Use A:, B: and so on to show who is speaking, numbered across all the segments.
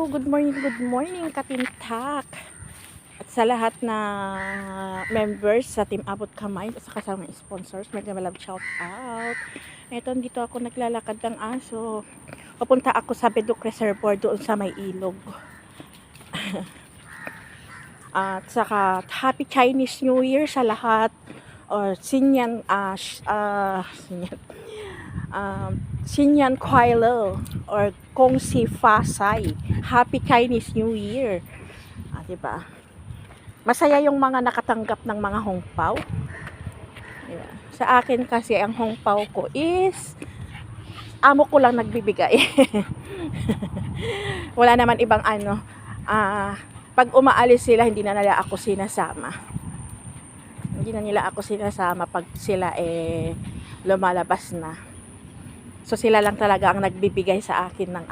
A: good morning Katintak. At sa lahat na members sa Team Abot Kamay at saka sa mga sponsors, may love shout out. Ito, dito ako naglalakad ng aso. Papunta ako sa Bedok Reservoir doon sa may ilog. At saka Happy Chinese New Year sa lahat. Or Sinyan Kuailo or Kong Si Fasay. Happy Chinese New Year. Diba? Masaya yung mga nakatanggap ng mga hongpao. Diba? Sa akin kasi ang hongpao ko is amo ko lang nagbibigay. Wala naman ibang ano. Pag umaalis sila, hindi na nila ako sinasama. Hindi na nila ako sinasama pag sila lumalabas na. So sila lang talaga ang nagbibigay sa akin ng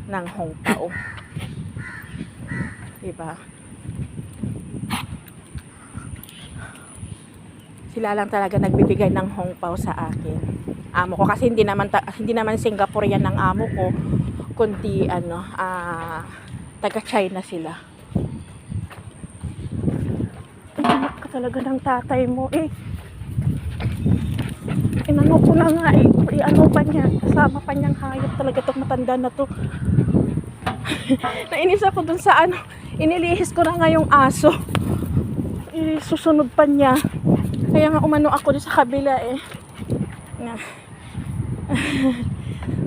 A: ng hongpao. Diba? Sila lang talaga nagbibigay ng hongpao sa akin. Amo ko kasi hindi naman Singaporean ng amo ko, kundi taga China sila. Anak ka talaga ng tatay mo inano ko na nga ano pa niya, kasama pa niyang hayop talaga itong matanda na to. Nainis ako dun sa inilihis ko na nga yung aso, susunod pa niya, kaya nga umano ako dun sa kabila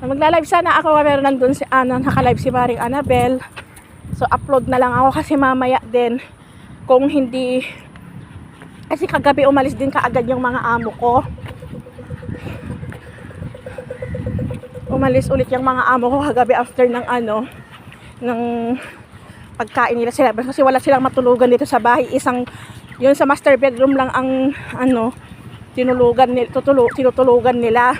A: magla-live sana ako, pero nandun si naka-live si Maring Annabel, so upload na lang ako kasi mamaya din, kung hindi, kasi kagabi umalis din kaagad yung mga amo ko. Umalis ulit yung mga amo ko kagabi after ng ng pagkain nila sila kasi wala silang matulugan dito sa bahay. Yun sa master bedroom lang ang tinutulugan nila.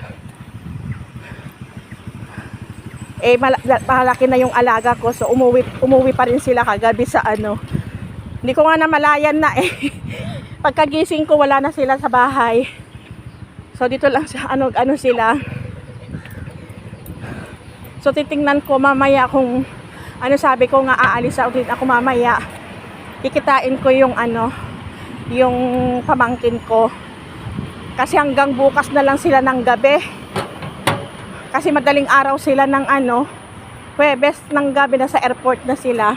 A: Malaki na yung alaga ko, so umuwi pa rin sila kagabi sa hindi ko nga namalayan na pagkagising ko wala na sila sa bahay. So dito lang sa sila. So titingnan ko mamaya kung sabi ko nga aalis ako mamaya. Kikitain ko yung yung pamangkin ko. Kasi hanggang bukas na lang sila ng gabi. Kasi madaling araw sila ng Huwebes ng gabi na sa airport na sila.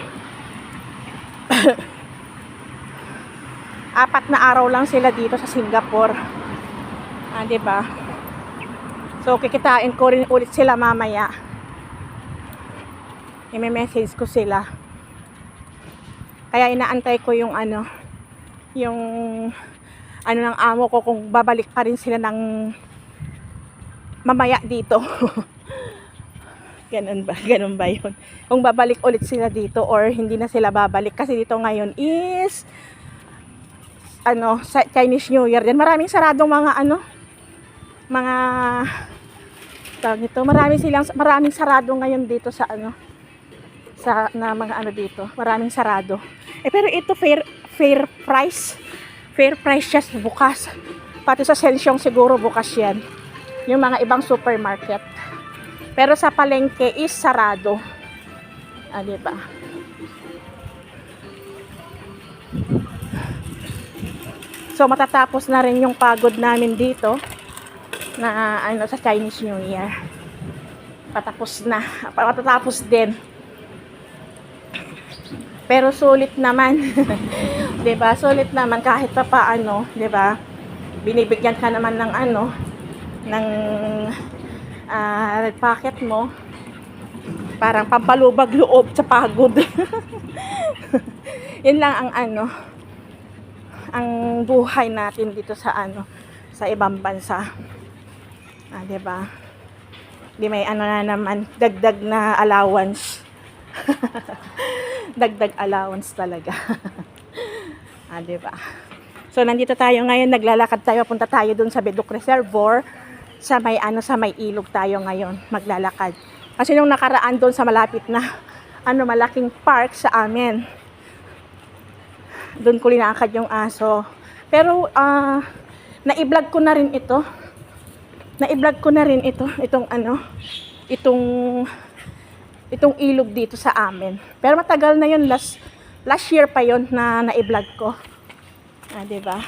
A: 4 na araw lang sila dito sa Singapore. Diba? So kikitain ko rin ulit sila mamaya. I-message ko sila. Kaya inaantay ko yung yung ng amo ko kung babalik pa rin sila ng mamaya dito. Ganun ba yun? Kung babalik ulit sila dito or hindi na sila babalik, kasi dito ngayon is Chinese New Year din. Maraming saradong mga mga tawag nito, maraming sarado ngayon dito sa mga dito, maraming sarado. Pero ito fair price siya bukas. Pati sa Sensyong siguro bukas yan. Yung mga ibang supermarket. Pero sa palengke is sarado. Diba? So matatapos na rin yung pagod namin dito na sa Chinese New Year. Patatapos din. Pero sulit naman. 'Di ba? Sulit naman kahit pa paano, 'di ba? Binibigyan ka naman ng ng red packet mo. Parang pampalubag loob sa pagod. Yun lang ang buhay natin dito sa sa ibang bansa. 'Di ba? Di may na naman dagdag na allowance. Dagdag allowance talaga. Diba? So nandito tayo ngayon, naglalakad tayo, punta tayo dun sa Bedok Reservoir, sa may ilog tayo ngayon maglalakad. Kasi nung nakaraan doon sa malapit na malaking park sa amin, doon ko linakad yung aso. Pero na-i-vlog ko na rin ito. itong ilog dito sa amin. Pero matagal na yun, last year pa yun na na-vlog ko. Diba?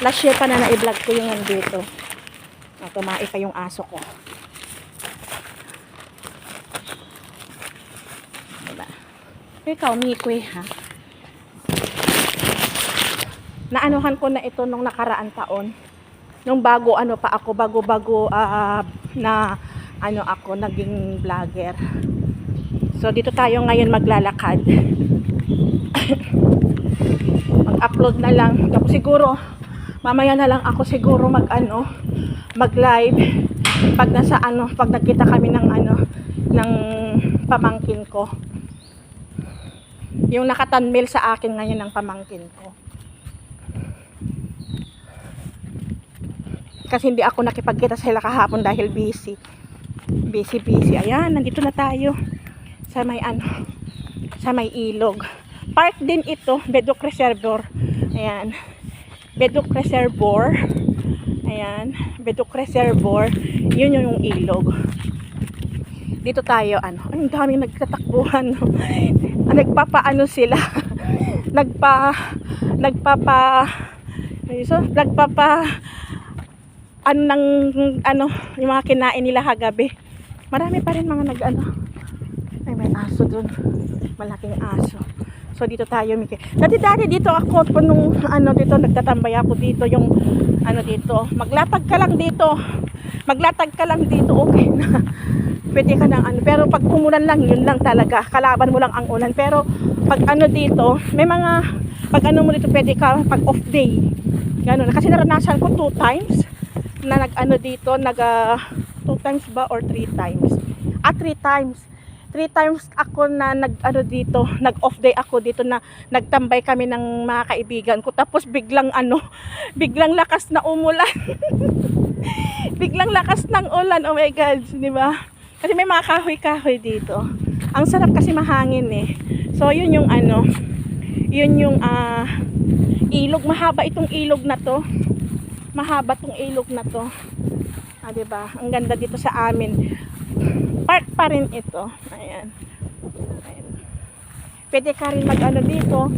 A: Last year pa na na-vlog ko yung nandito. Tumae pa yung aso ko. Diba? Ikaw, Mikwe, ha? Naanuhan ko na ito nung nakaraan taon. Nung bago bago na ako naging vlogger. So dito tayo ngayon maglalakad. Mag-upload na lang. Tapos siguro mamaya na lang ako siguro mag-live pag pag nakita kami ng pamangkin ko. Yung nakatanmail sa akin ngayon ng pamangkin ko. Kasi hindi ako nakipagkita sa sila kahapon dahil busy. Ayan, nandito na tayo sa may ilog. Park din ito, Bedok Reservoir. Ayan. Bedok Reservoir. Ayan, Bedok Reservoir. Yun yung ilog. Dito tayo, ang daming nagtatakbuhan. Nagpapaano sila. Yung mga kinain nila kagabi. Marami pa rin mga ay, may aso dun. Malaking aso. So dito tayo, Miki. Dati dito ako nung dito nagtatambay ako dito yung dito. Maglatag ka lang dito. Okay na. Pwede ka nang pero pag umulan lang, yun lang talaga. Kalaban mo lang ang ulan. Pero pag dito, may mga pag mo dito pwede ka pag off day. Ganun. Kasi naranasan ko 2 times na dito, 2 times ba or 3 times? 3 times. 3 times ako na dito, nag-off day ako dito na nagtambay kami ng mga kaibigan ko. Tapos biglang lakas na umulan. Biglang lakas ng ulan. Oh my God, di ba? Kasi may mga kahoy-kahoy dito. Ang sarap kasi mahangin eh. So yun yung ilog. Mahaba itong ilog na to. Mahaba tong ilog na to. Diba? Ang ganda dito sa amin. Park pa rin ito. Ayan. Pwede ka rin dito.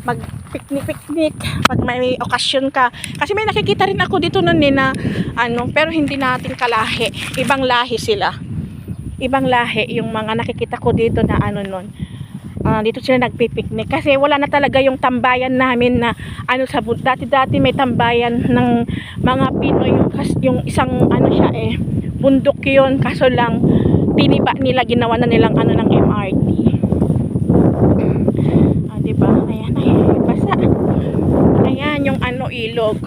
A: Mag-picnic pag may okasyon ka. Kasi may nakikita rin ako dito noon na pero hindi natin kalahi. Ibang lahi sila. Ibang lahi yung mga nakikita ko dito na noon. Dito sila nagpipiknik kasi wala na talaga yung tambayan namin na sa dati may tambayan ng mga Pinoy yung isang siya bundok yun, kaso lang tiniba nila, ginawa na nilang ng MRT. Diba? Ayan, basa. Ayan yung ilog.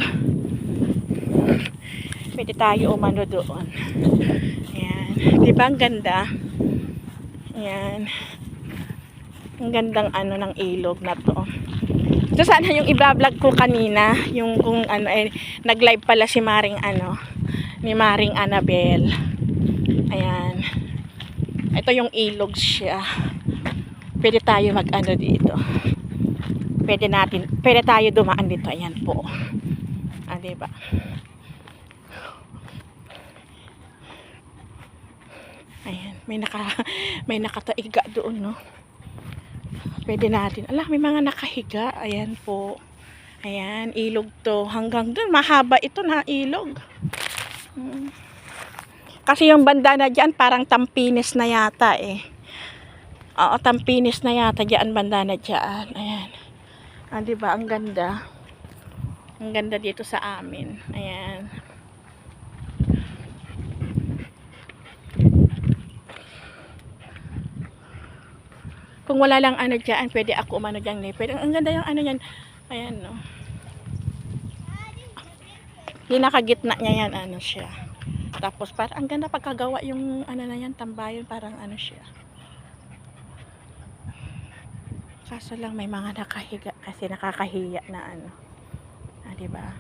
A: Pwede tayo doon. Ayan, diba ang ganda? Ayan. Ang gandang ng ilog na to. So sana yung i-vlog ko kanina, yung kung nag-live pala si Maring ni Maring Annabel. Ayan. Ito yung ilog siya. Pwede tayo dito. Pwede tayo dumaan dito. Ayan po. Diba? Ayan, may nakataiga doon, no. Pwede natin. May mga nakahiga. Ayan po. Ayan, ilog to. Hanggang doon, mahaba ito na ilog. Kasi yung banda na dyan, parang Tampines na yata Oo, Tampines na yata dyan, banda na dyan. Ayan. Diba, ang ganda. Ang ganda dito sa amin. Ayan. Kung wala lang dyan, pwede ako dyan. Pwede, ang ganda yung yan. Ayan, no. Pinakagitna niya yan, siya. Tapos, parang ang ganda pagkagawa yung, na yan, tambayan, parang siya. Kaso lang, may mga nakahiga, kasi nakakahiya na diba?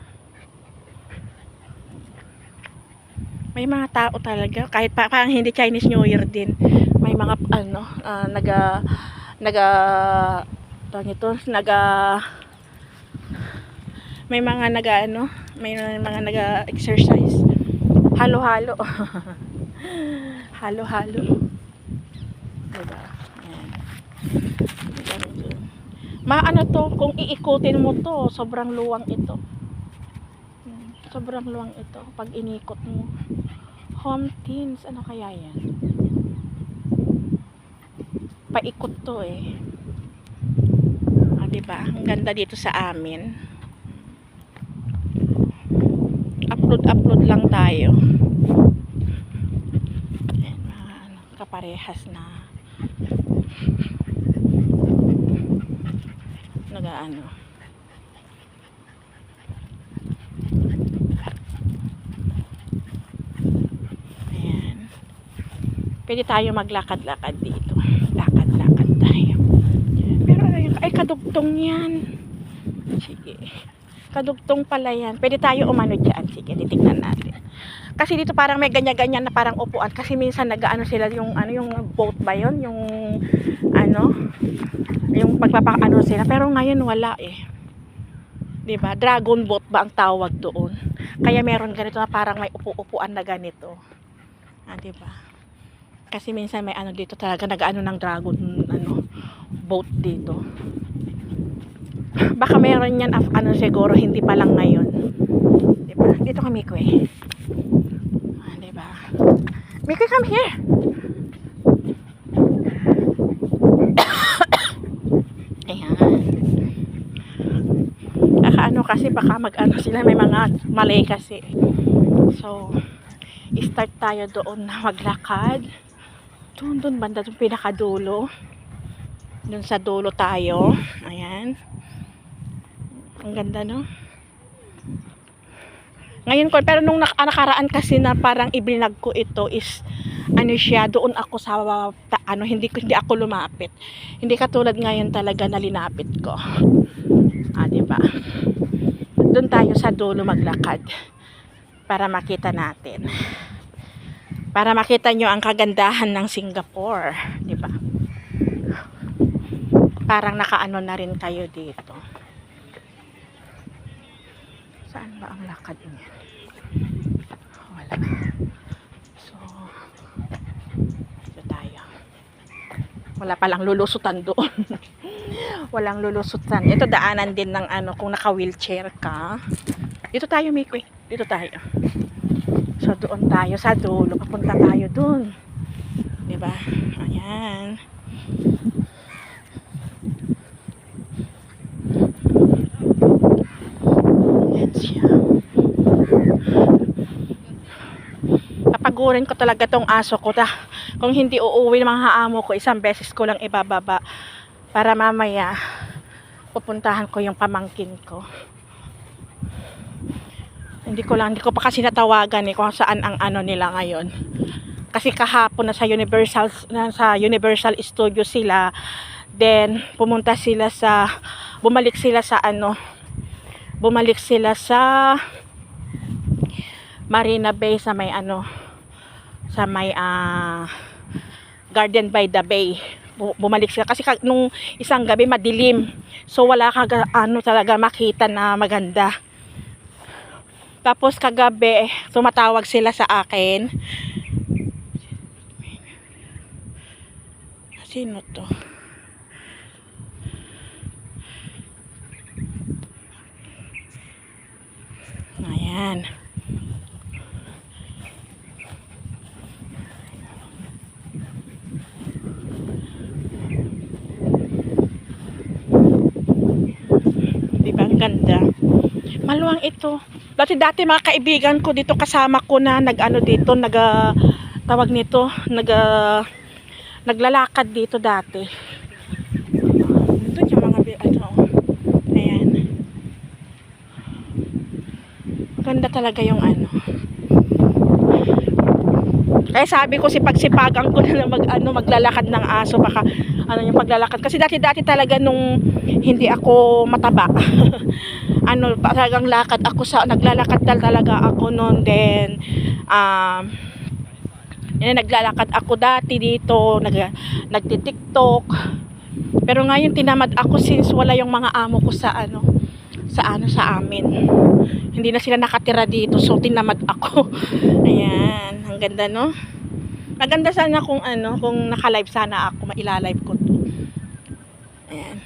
A: May mga tao talaga, kahit parang hindi Chinese New Year din. May mga, may mga may mga naga-exercise. Halo-halo. halo-halo. Diba? Ayan. Ganito. Maano to, kung iikutin mo to, sobrang luwang ito. Sobrang luwang ito pag inikot mo. Home Teens, ano kaya yan? Paikot to eh. Diba? Ang ganda dito sa amin. Upload lang tayo. Ayan, kaparehas na nagaano. Ayan. Pwede tayo maglakad-lakad dito. Lakad-lakad tayo. Pero ay kadugtong yan. Sige. Kadugtong pala yan. Pwede tayo umano dyan. Sige, titignan natin. Kasi dito parang may ganyan-ganyan na parang upuan. Kasi minsan nag-ano sila yung ano yung boat ba yun? Yung ano? Yung pagpapaano sila. Pero ngayon wala eh. 'Di ba? Dragon boat ba ang tawag doon? Kaya meron ganito na parang may upu-upuan na ganito. 'Di ba? Kasi minsan may ano dito talaga nag-ano ng dragon ano boat dito. Baka meron yan ano siguro hindi pa lang ngayon. 'Di ba? Dito kami ko eh. 'Di ba? Mikoy, come here. Ayan. Ano kasi baka mag-ano sila may mga malay kasi. So, start tayo doon na maglakad. Doon banda doon pinakadulo. Doon sa dulo tayo. Ayan. Ang ganda no? Ngayon ko, pero nung nakaraan kasi na parang ibinag ko ito is ano siya, doon ako sa ano, hindi ako lumapit. Hindi katulad ngayon talaga na linapit ko. Diba? Doon tayo sa dulo maglakad para makita natin. Para makita nyo ang kagandahan ng Singapore, diba? Parang nakaano na rin kayo dito. Saan ba ang lakad niya? Wala. So, dito tayo. Wala palang lulusutan doon. Walang lulusutan. Ito daanan din ng ano, kung naka-wheelchair ka. Dito tayo, Mikoy. Dito tayo. So, doon tayo sa dulo. Papunta tayo doon. Diba? Ayan. Papagurin ko talaga tong aso ko. Kung hindi uuwi ng mga amo ko, isang beses ko lang ibababa para mamaya pupuntahan ko yung pamangkin ko. Hindi ko pa kasi natawagan kung saan ang ano nila ngayon. Kasi kahapon nasa Universal Studio sila. Then bumalik sila sa Marina Bay sa may Garden by the Bay. Bumalik sila kasi nung isang gabi madilim. So wala talaga makita na maganda. Tapos kagabi tumatawag sila sa akin. Sino to? Ayan. Ganda. Maluwang ito. Dati mga kaibigan ko dito kasama ko na naglalakad dito dati. Ito yung mga ayan. Ganda talaga yung ano. Kaya sabi ko sipag-sipagan ko na maglalakad ng aso baka yung paglalakad kasi dati talaga nung hindi ako mataba talagang naglalakad talaga ako noon. Then naglalakad ako dati dito, nagti-TikTok. Pero ngayon tinamad ako since wala yung mga amo ko sa amin. Hindi na sila nakatira dito, so tinamad ako. Ayan, ang ganda no? Maganda sana kung ano, kung naka-live sana ako, mailalive ko to. Ayan.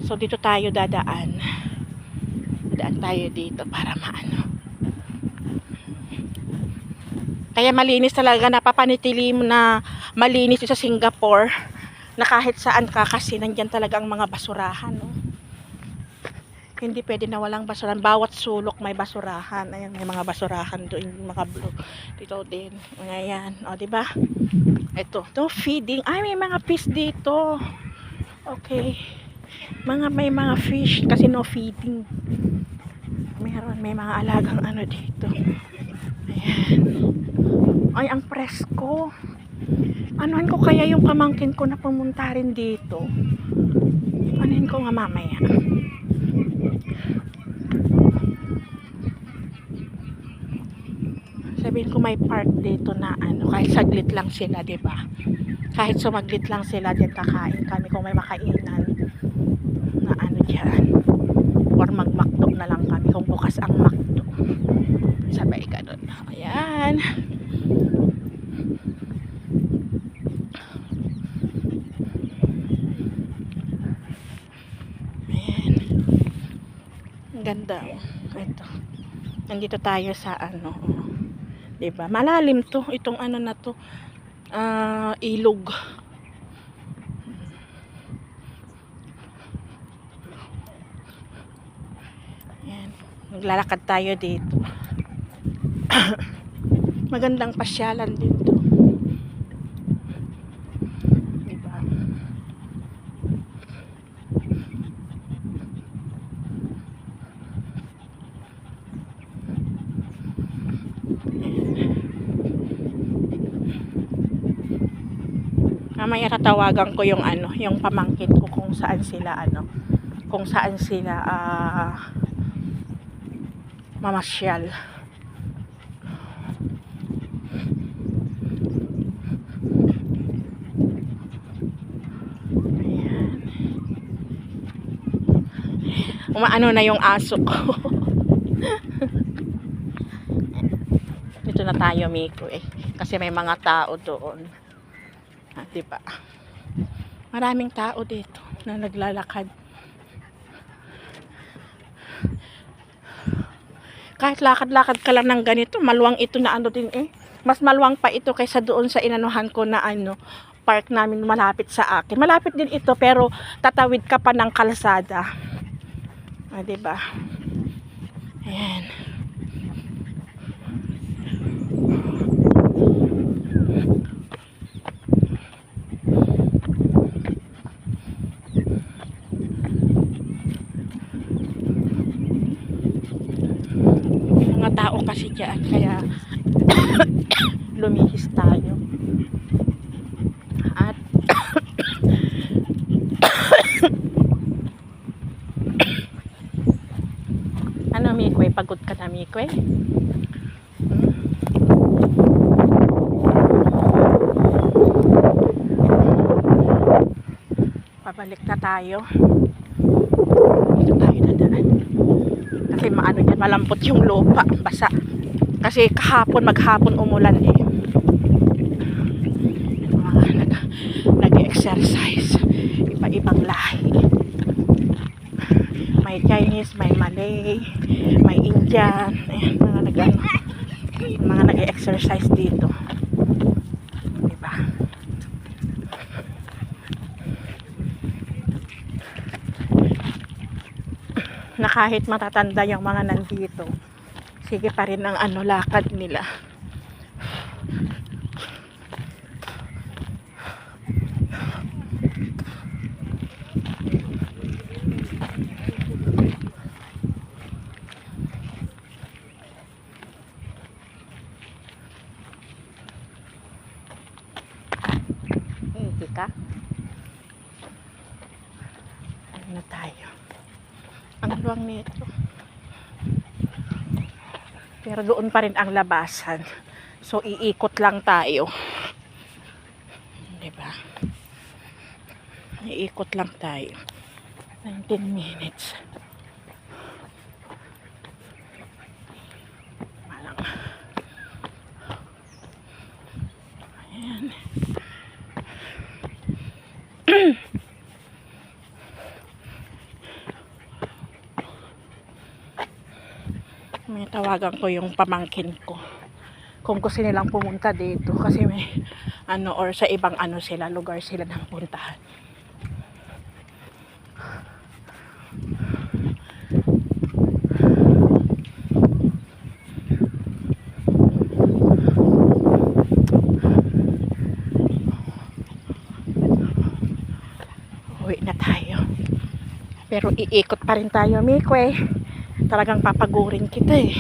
A: So dito tayo dadaan. Dadaan tayo dito para maano. Kaya malinis talaga, napapanitili mo na malinis sa Singapore na kahit saan ka kasi nandyan talaga ang mga basurahan, no? Hindi pwede na walang basurahan. Bawat sulok may basurahan. Ayan, may mga basurahan doon, mga blue. Dito din. Ayan, o, diba? Ito, feeding. Ay, may mga fish dito. Okay. May mga fish kasi no feeding. May mga alagang ano dito. Ayan. Ay, ang presko. Anuhan ko kaya yung pamangkin ko na pumunta rin dito. Anuhin ko nga mamaya. Sabihin ko may park dito na ano, kahit saglit lang sila, 'di ba? Kahit sumaglit lang sila, diyan kakain kami kung may makainan na ano diyan. Or magmakdo na lang kami kung bukas ang makdo. Sabay ganun. Ayan. Ayan. Ang ganda. Ito. Nandito tayo sa ano, 'di ba? Malalim 'to, itong ano na 'to. Ilog. Ayan. Maglalakad tayo dito. Magandang pasyalan dito. 'Di ba? Mamaya tatawagan ko yung ano, yung pamangkin ko kung saan sila ano, kung saan sila mamasyal. Ayan. Umaano na yung aso ko. Dito na tayo, Miko, kasi may mga tao doon. Diba? Maraming tao dito na naglalakad. Kahit lakad-lakad ka lang ng ganito, maluwang ito na ano din Mas maluwang pa ito kaysa doon sa inanuhan ko na ano, park namin malapit sa akin. Malapit din ito pero tatawid ka pa ng kalsada. Diba? Ayan. Mga tao kasi dyan kaya lumihis tayo at ano, Mikwe, pagod ka na, Mikwe? Pabalik na tayo. Dito tayo dadaan kasi maano dyan, malampot yung lupa, basa kasi maghapon umulan mga nag-exercise, iba-ibang lahi, may Chinese, may Malay, may Indian. Ayan, mga nag-exercise dito, diba? Na kahit matatanda yung mga nandito, sige pa rin ang ano, lakad nila. Hindi ka? Ano na tayo? Ang luwang nito. Pero doon pa rin ang labasan. So iikot lang tayo. 'Di ba? Iikot lang tayo. 19 minutes. Malang. Tawagan ko yung pamangkin ko kung gusto nilang pumunta dito kasi may ano or sa ibang ano sila lugar sila nang puntahan. Uwi na tayo. Pero iikot pa rin tayo, Mikwe. Talagang papagurin kita eh.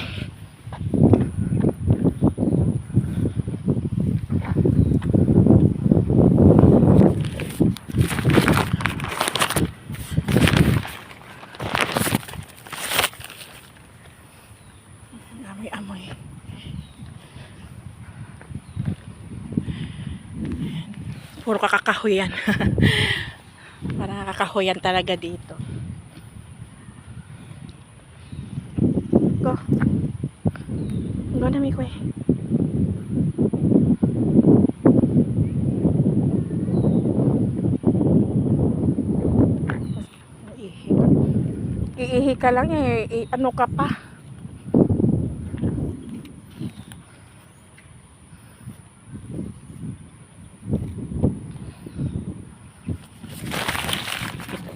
A: Amoy-amoy. Puro kakakahuyan. Parang kakakahuyan talaga dito. Go. Go na, Mikwe. Iihi ka lang eh. Ano ka pa?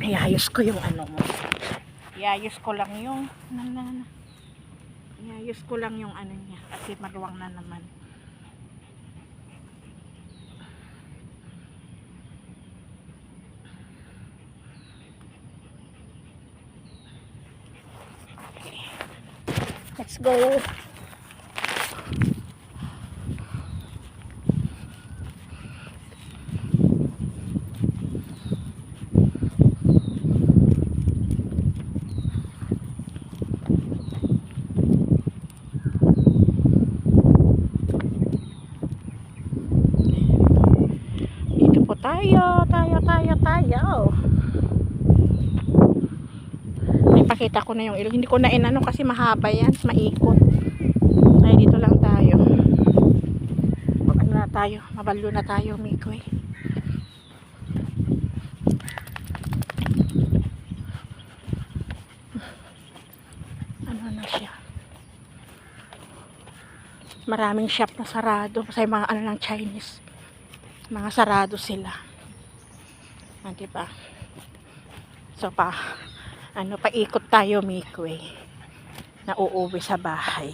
A: Iayos ko yung ano mo. Iayos ko lang yung iayos ko lang yung ano niya kasi maluwang na naman. Okay. Let's go. Tayo. Ipakita ko na yung ilog. Hindi ko na inano kasi mahaba yan. Maikot. Ay, dito lang tayo. Ano na tayo? Mabalo na tayo, Mikwe. Ano na siya? Maraming shop na sarado. Kasi mga ano lang Chinese. Mga sarado sila. Diba? So paikot tayo, Mikwe, na uuwi sa bahay.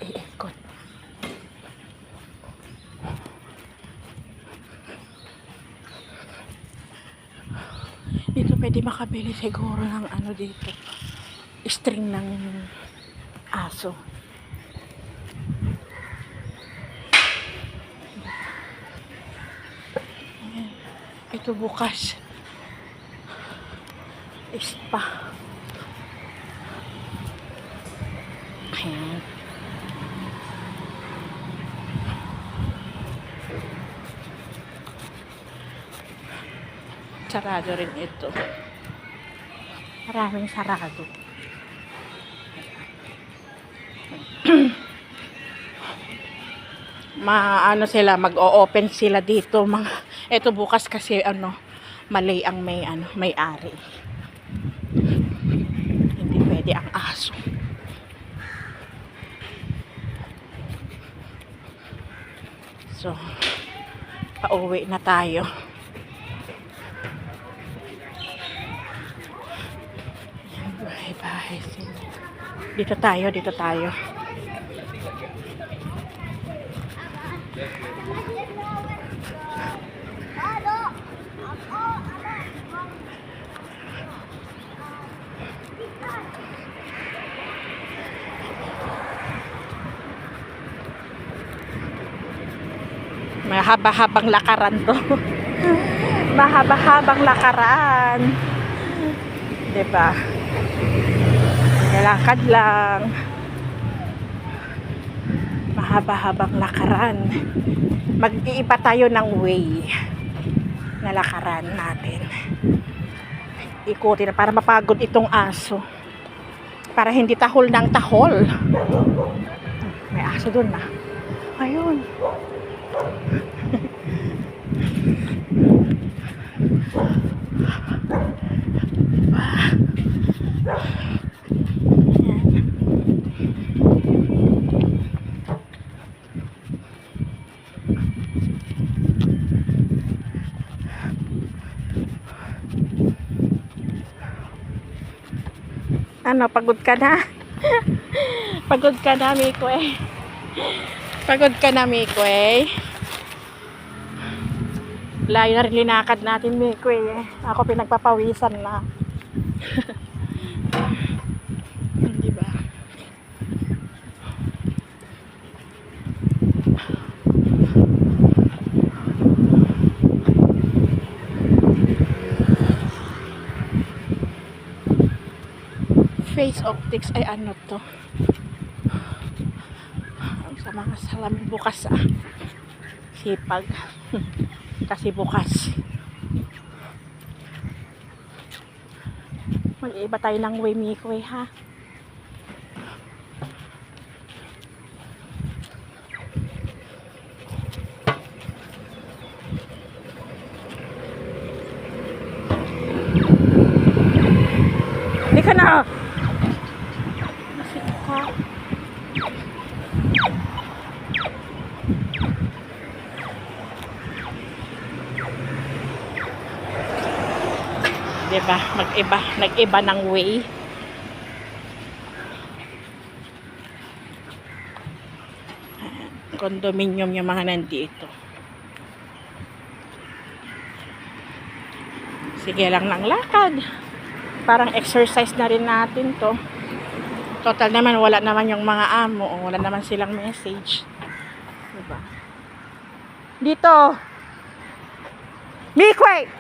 A: Iikot. Dito pwede makabili siguro ng ano dito. String ng aso. Ito bukas spa. Ayan. Sarado rin ito. Maraming sarado. Ano sila, mag-o-open sila dito mga ito bukas kasi mali ang may-ari. Hindi pwede ang aso. So pauwi na tayo. Bye. Dito tayo. Mahaba-habang lakaran to. Mahaba-habang lakaran. Diba? Nilakad lang. Mahaba-habang lakaran. Mag-iiba tayo ng way na lakaran natin. Ikutin na para mapagod itong aso. Para hindi tahol ng tahol. May aso dun na. Ayun. Ano, pagod ka na? Pagod ka na, Mikwe. Pagod ka na, Mikwe. Layo na rin linakad natin, Mikwe. Ako pinagpapawisan na. Diba? Face Optics ay ano to? Sa mga salamin bukas sipag. Kasi bukas. Mag-iba tayo ng way, Mikwe, ha? Hindi ka na! Diba? Nag-iba ng way. Condominium yung mga nandito. Sige lang ng lakad. Parang exercise na rin natin to. Total naman, wala naman yung mga amo. Wala naman silang message. Diba? Dito! Mikwe!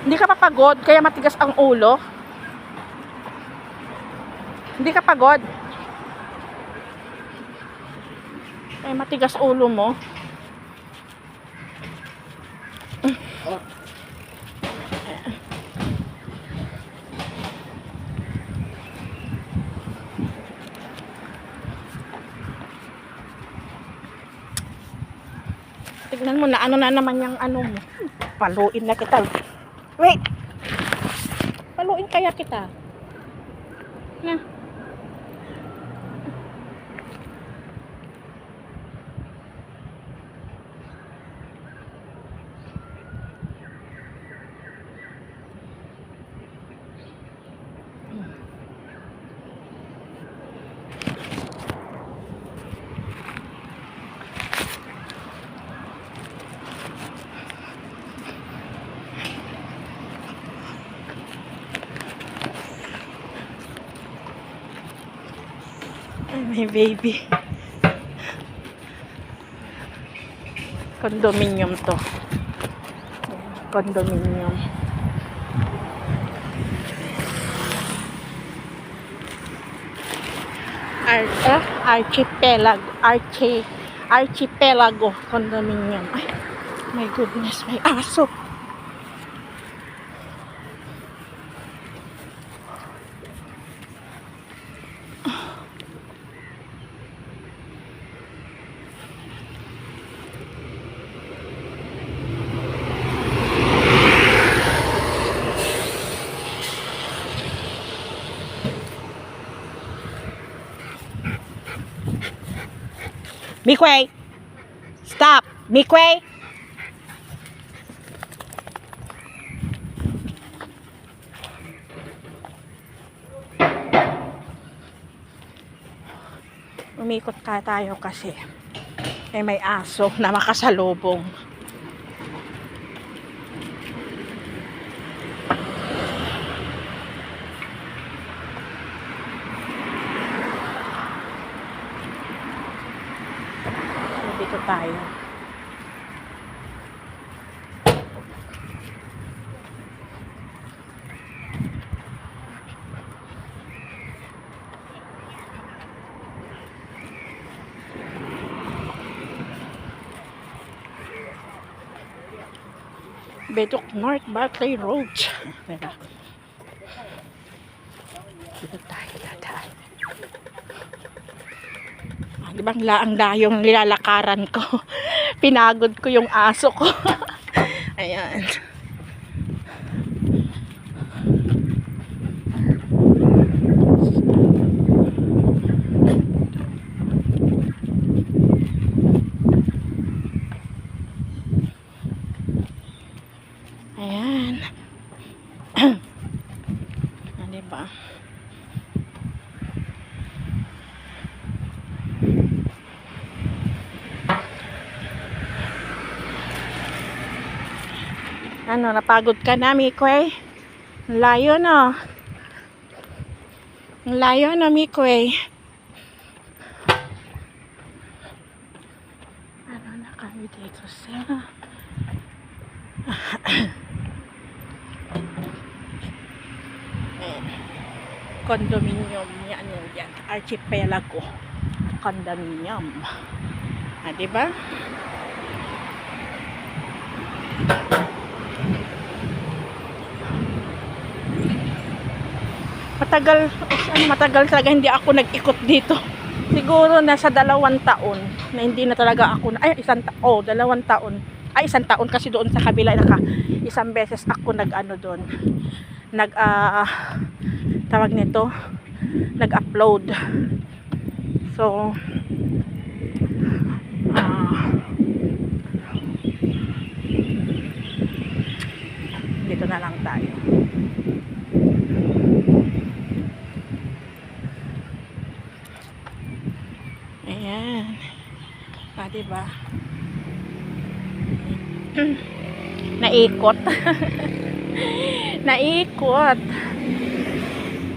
A: Hindi ka pa pagod kaya matigas ang ulo? Hindi ka pagod kaya matigas ulo mo? Tignan mo na ano na naman yung ano mo. Paluin na kita. Wait! Paluin kaya kita. Na. Ay, my baby. Condominium to. Condominium. Archipelago condominium. Ay, my goodness, may aso. Mikwe! Stop! Mikwe! Umikot ka tayo kasi may aso na makasalubong. Dito tayo. Bedok North Barclay Road. Teka. Dito tayo dadaan. Di ba ang layong nilalakaran ko? Pinagod ko yung aso ko. Ayan. Ayan. Diba? Ano, napagod ka na, Mikwe? Ang layo na. Ang layo na, Mikwe. Ano na kami dito sa condominium. Yan, yan. Archipelago. Condominium. Ah, diba? Matagal talaga hindi ako nag-ikot dito. Siguro nasa 2 taon na hindi na talaga ako, 2 taon. Ay, 1 taon kasi doon sa kabila isang beses ako nag-ano doon. Tawag nito, nag-upload. So, dito na lang tayo. Ayan. Diba? Naikot. Naikot.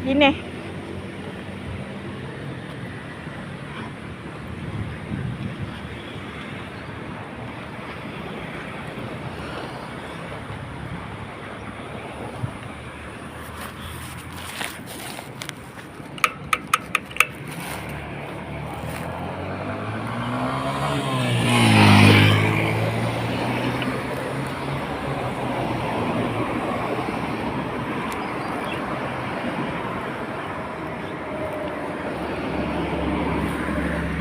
A: Yun eh.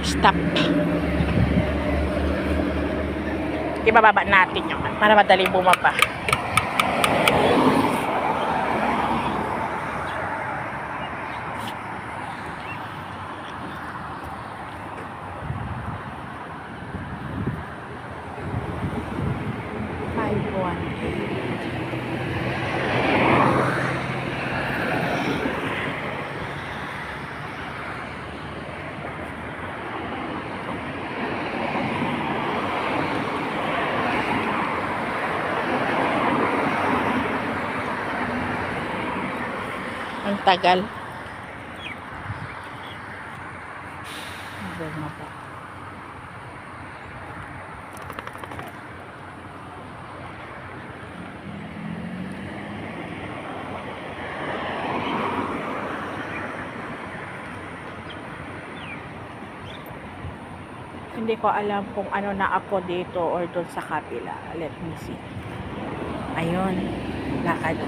A: Stop. Ibababa natin yung para madali bumaba. Ang tagal. Hindi ko alam kung ano na ako dito or doon sa kapila. Let me see. Ayun. Lakad.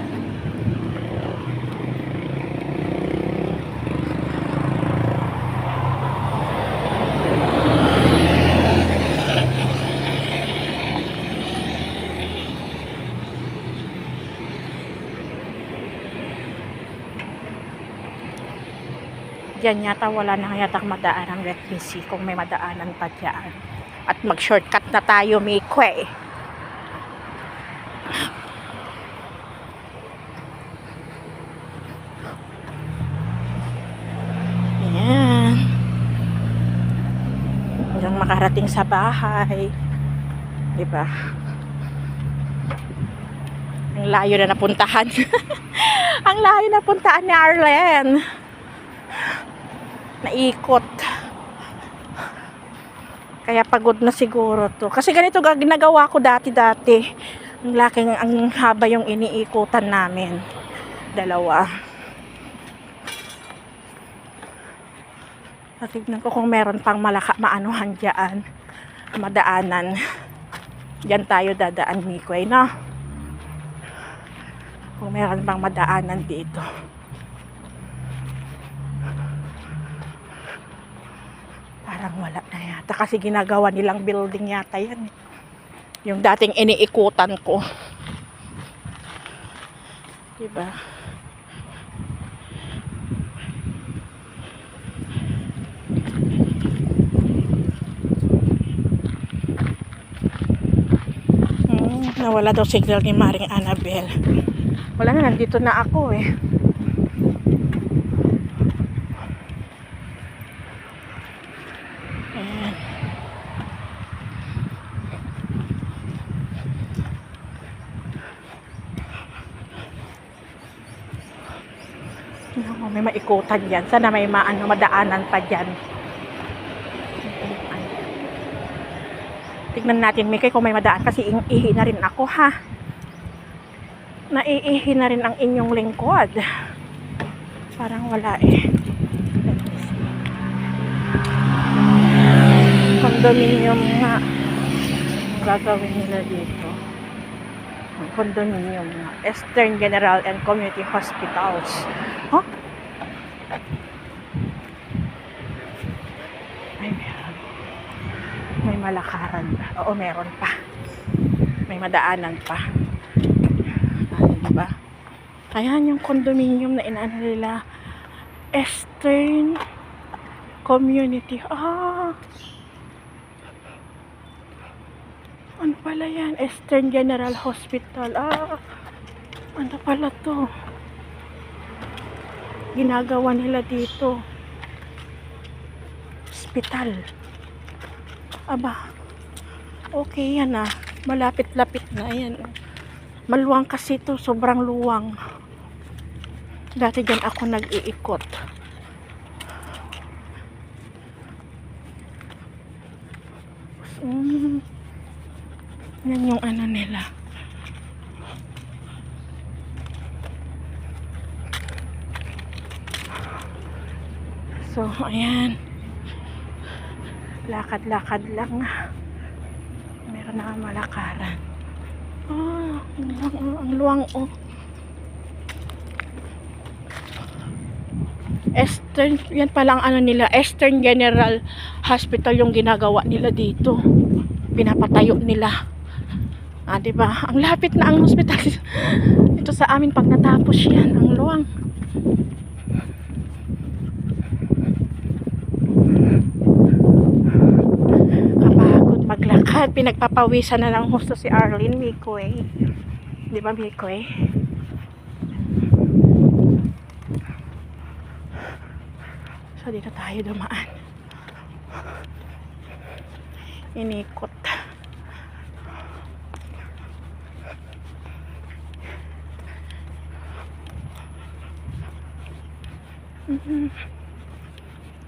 A: Diyan yata wala na yatang madaan ang Let me see kung may madaanan pa dyan. At mag-shortcut na tayo, Mikwe. Ayan. Hanggang makarating sa bahay. Diba? Ang layo na napuntahan. Ang layo na puntahan ni Arlen. Naikot. Kaya pagod na siguro to. Kasi ganito ginagawa ko dati. Ang haba yung iniikutan namin. 2. Tignan ko kung meron pang maanuhan dyan. Madaanan. Diyan tayo dadaan, Mikwe, no? Kung meron pang madaanan dito. Parang wala na yata kasi ginagawa nilang building yata yan. Yung dating iniikutan ko. Diba? Nawala daw signal ni Maring Annabel. Wala na, nandito na ako eh. Ayan. No, may maikutan dyan. Sana may madaanan pa dyan. Tignan natin, Mikay, kung may madaan. Kasi ihi na rin ako, ha? Naiihi na rin ang inyong lingkod. Parang wala eh. Condominium nga. Ang gagawin nila dito. Ang condominium nga. Eastern General and Community Hospitals. Huh? Ay, meron. May malakaran pa. Oo, meron pa. May madaanan pa. Diba? Ayan yung condominium na inaano nila. Eastern Community. Ano pala yan? Eastern General Hospital. Ano pala to? Ginagawa nila dito. Hospital. Aba. Okay yan ah. Malapit-lapit na yan. Maluwang kasi to. Sobrang luwang. Dati dyan ako nag-iikot. Yan yung ano nila. So, ayan. Lakad-lakad lang. Meron na malakaran. Ang luwang oh. Eastern, yan palang ano nila, Eastern General Hospital yung ginagawa nila dito. Pinapatayo nila. Diba? Ang lapit na ang hospital. Ito sa amin pag natapos yan, ang luwang. Kapagod maglakad. Pinagpapawisan na ng husto si Arlene, Mikoy. Diba, Mikoy? So, dito tayo dumaan. Inikot.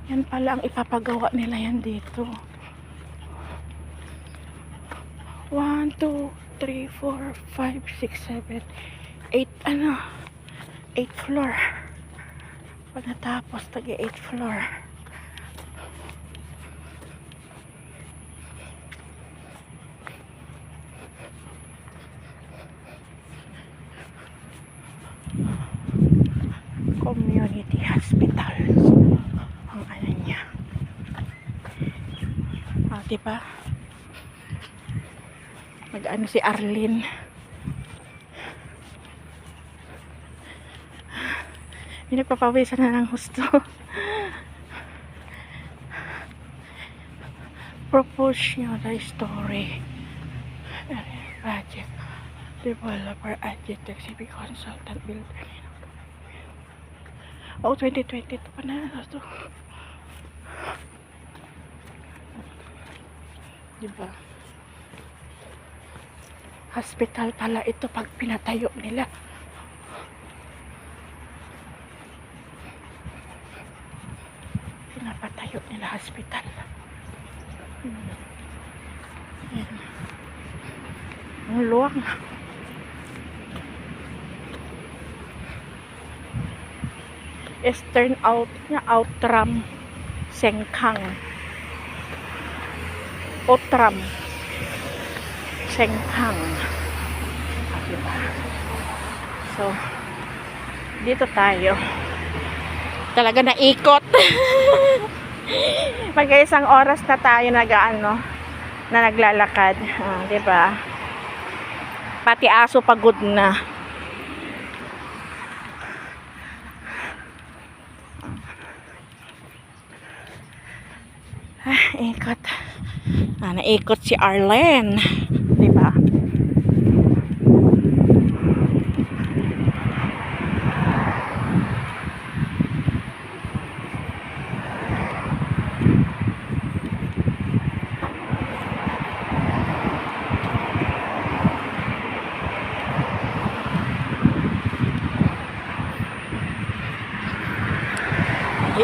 A: Yan pala ang ipapagawa nila yan dito. 1, 2, 3, 4, 5, 6, 7, 8 ano? 8 floor. Pag natapos, tagi 8 floor. Community Hospital. Ang ano niya. Diba? Mag-ano si Arlene. Pinagpapawisan na ng husto. Propose nyo the story. Project. Developer, architect, civil consultant, builder. 2022 pa na ito. Diba? Hospital pala ito pag pinatayo nila. Pinapatayo nila hospital. Yan. Ang luwang. Eastern Outram Sengkang. Outram Sengkang. Diba? So, dito tayo. Talaga naikot. Mag-isang oras na tayo na naglalakad. Diba? Pati aso pagod na. Ikot. Naikot si Arlen. Diba?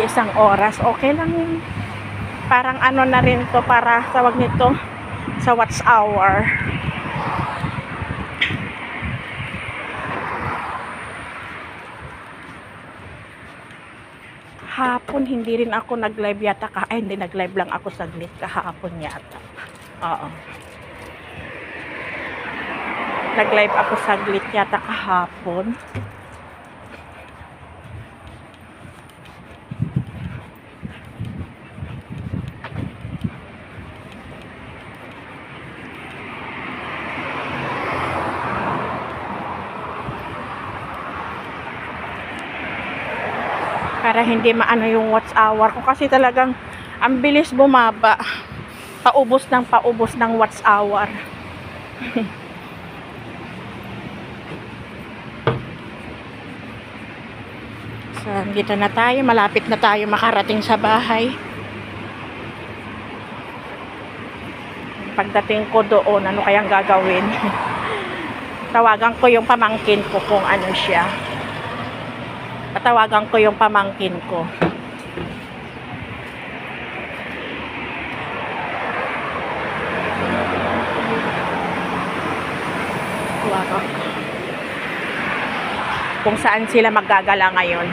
A: Isang oras, okay lang yun. Parang ano na rin to, para tawag nito sa watch hour. Hapon hindi rin ako nag-live yata hindi, nag-live lang ako saglit kahapon yata. Oo. Nag-live ako saglit yata kahapon. Para hindi maano yung watch hour ko, kasi talagang ang bilis bumaba. Paubos ng watch hour. So, dito na tayo. Malapit na tayo makarating sa bahay. Pagdating ko doon, ano kayang gagawin? Tawagan ko yung pamangkin ko kung ano siya. Patawagan ko yung pamangkin ko. Tawagan ko. Kung saan sila maggagala ngayon.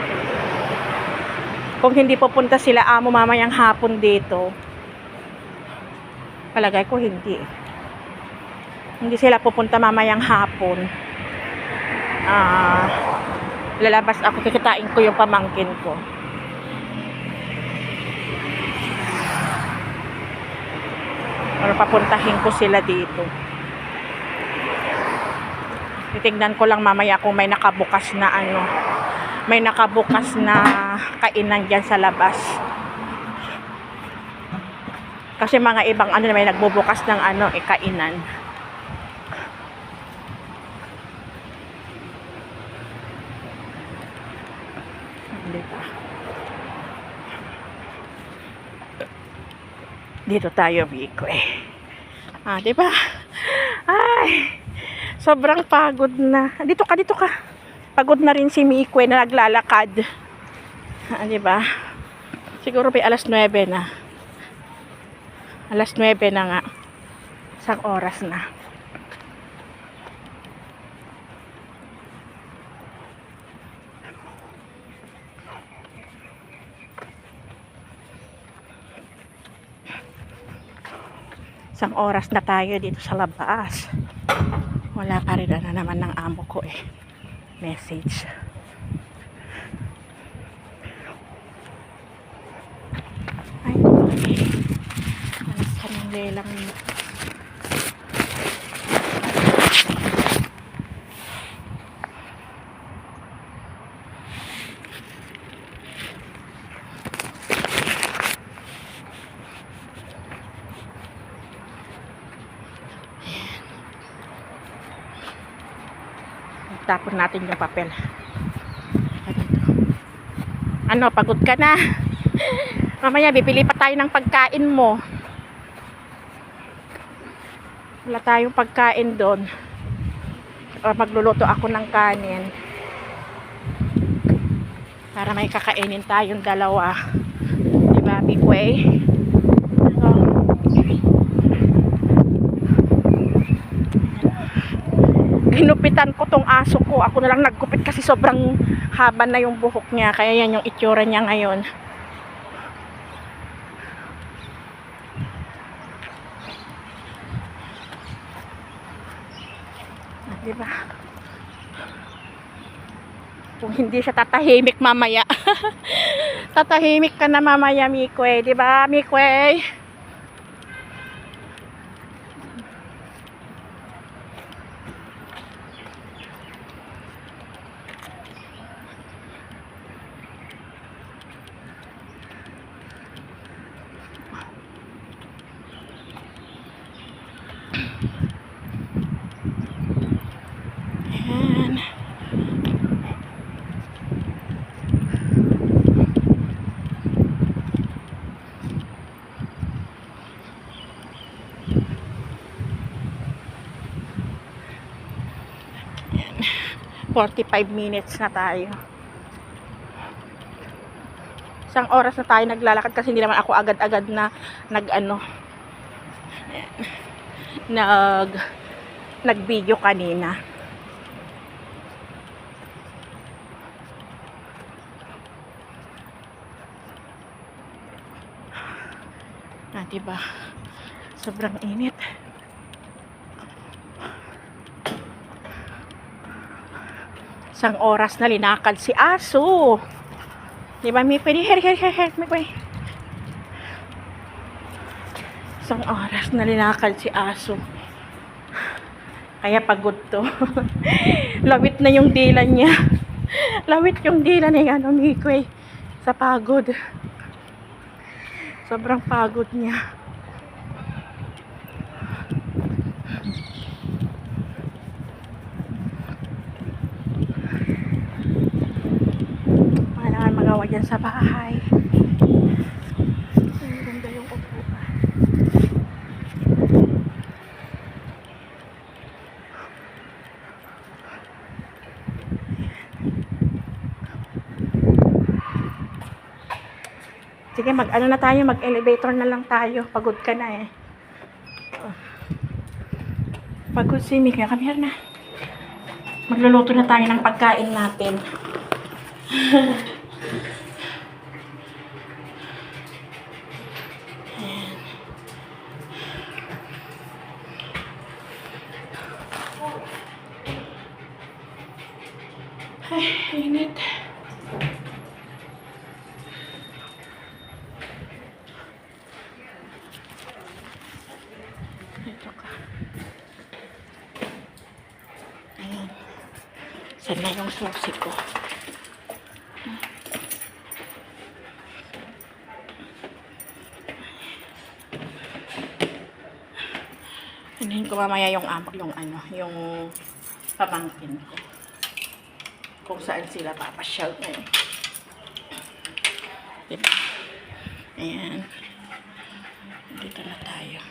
A: Kung hindi pupunta sila amo mamayang hapon dito, palagay ko hindi. Hindi sila pupunta mamayang hapon. Lalabas ako, kikitain ko yung pamangkin ko. Or papuntahin ko sila dito. Titignan ko lang mamaya kung may nakabukas na ano. May nakabukas na kainan dyan sa labas. Kasi mga ibang ano, may nagbubukas ng ano, kainan. Dito tayo, Biko diba? Ay, sobrang pagod na. Dito ka. Pagod na rin si Mikwe na naglalakad. Diba? Siguro may alas 9 na. Alas 9 na nga. Isang oras na. Isang oras na tayo dito sa labas. Wala pa rin na naman ng amo ko message. Ay, alas kanile lang. Tapon natin yung papel. Ano, pagod ka na? Mamaya bibili pa tayo ng pagkain mo. Wala tayong pagkain doon. Magluluto ako ng kanin para may kakainin tayong dalawa. Diba, Bigway? Ginupitan ko tong aso ko. Ako na lang naggupit kasi sobrang haba na yung buhok niya. Kaya yan yung itsura niya ngayon. Diba? Kung hindi siya tatahimik mamaya. Tatahimik ka na mamaya, Mikwe. Diba, Mikwe? 45 minutes na tayo. Isang oras na tayo naglalakad kasi hindi naman ako agad-agad na nag-video kanina. Diba? Sobrang init. Isang oras na linakad si Aso. Diba, may pwede, may pwede. Isang oras na linakad si Aso. Kaya pagod to. Lawit na yung dila niya. Lawit yung dila ni Mikoy sa pagod. Sobrang pagod niya. Wala naman magawa dyan sa bahay. Ang ganda yung upuan. Sige, mag-elevator na lang tayo. Pagod ka na eh. Pagod si Mika. Come here na. Magluluto na tayo ng pagkain natin. Ay, init. Ito ka. Ayan. Saan na yung susi ko? Hindi ko mamaya yung pamangkin ko. Kung saan sila papasyal ngayon. Diba? Ayan. Dito na tayo.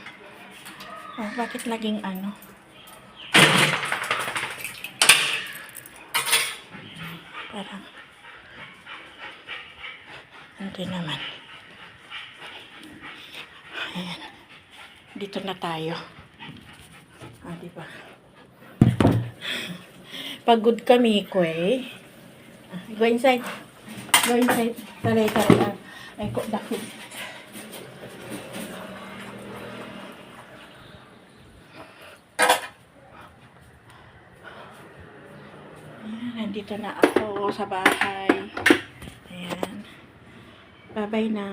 A: Oh, bakit naging parang hindi naman. Ayan. Dito na tayo. Diba? Pagod kami ko eh. Go inside. Go inside. Taray. Ay, dakit. Ayan, nandito na ako sa bahay. Ayan. Bye-bye na.